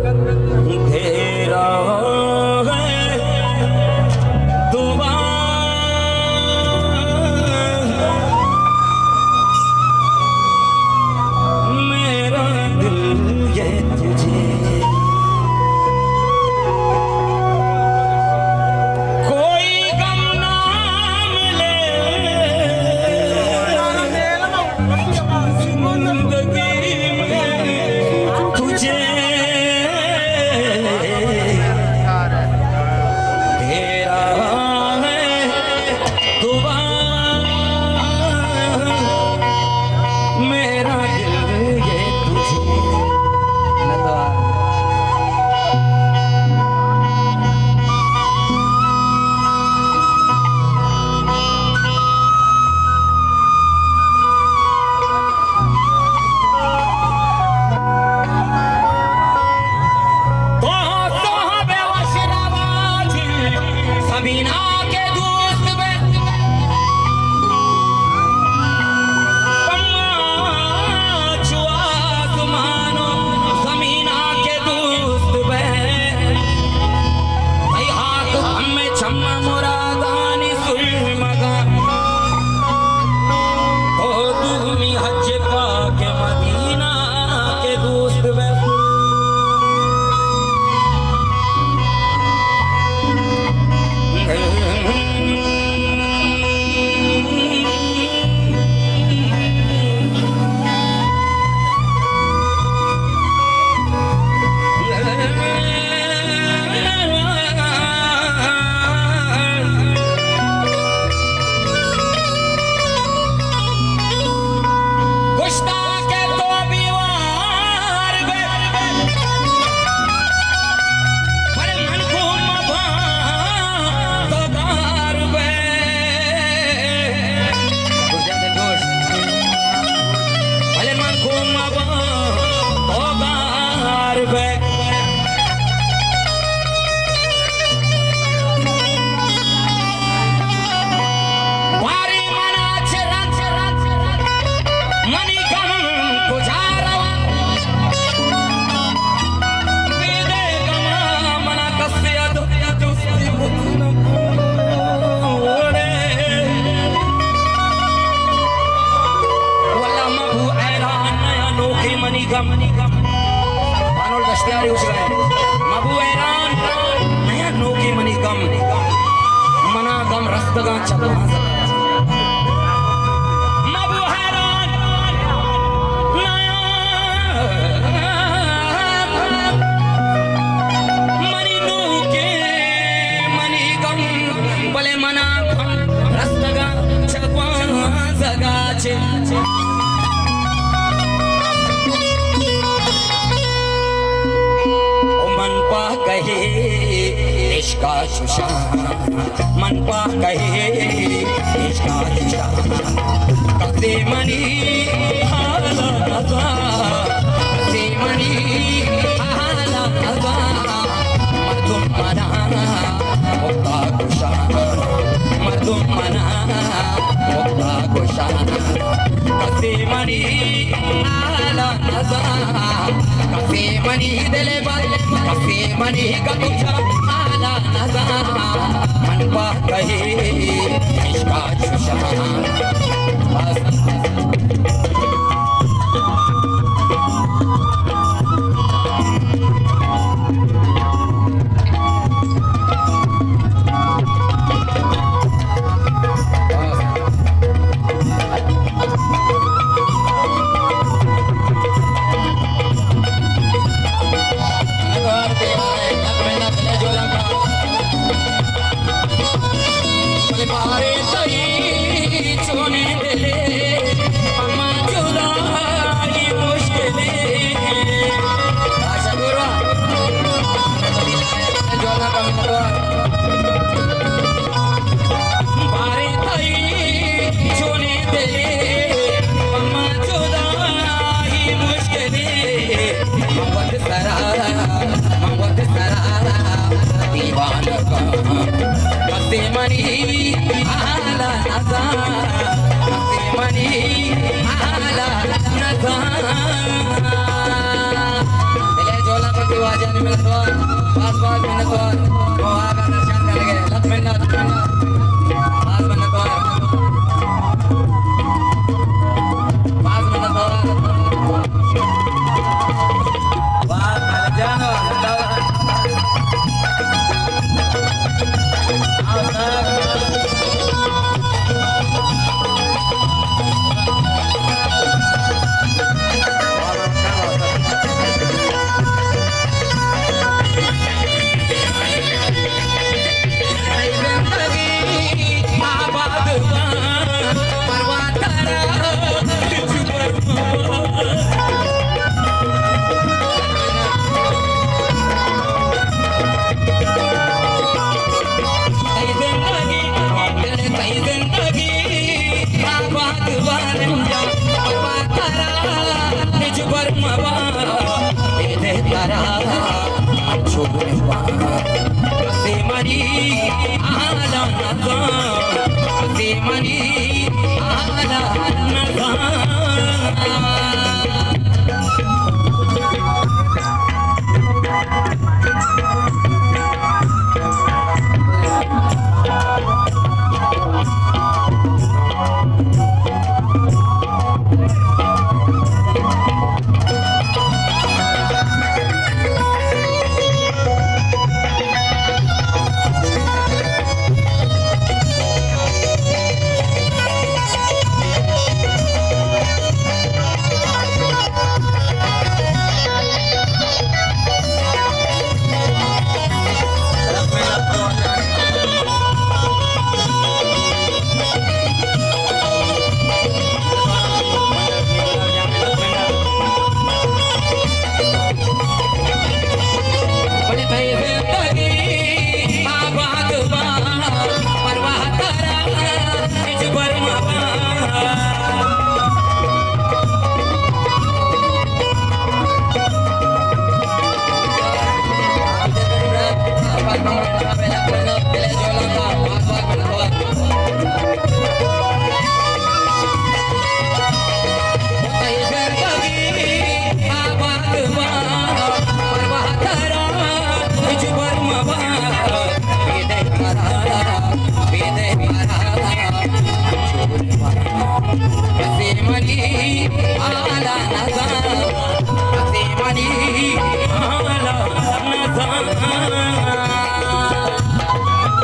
तेरा है दुआ मेरा दिल ये तुझे Panol Dastiari usgai Mabu Eran Naya Noki Manigam Managam Rastaga Chapmaza Mabu Eran Naya Mani Noki Manigam Bale Managam Rastaga Chapmaza Gache कहे देश का सुशान मन पा कहे देश का सुशान कसे मनी हाला कसे मनी हाला मर्दुम मना मुक्ता कुशान मर्दुम मना मुक्ता कुशान कसे मनी हाला कसे मनी दिले बाले कसे मनी का तुझा आला नजा मन पा कहे इसका Sushan Pare sai chone dele amma जाने मिनट और 5 मिनट और वो आगा दर्शन करेंगे 10 मिनट 5 मिनट और 5 मिनट और वाह जानो आओ Mani,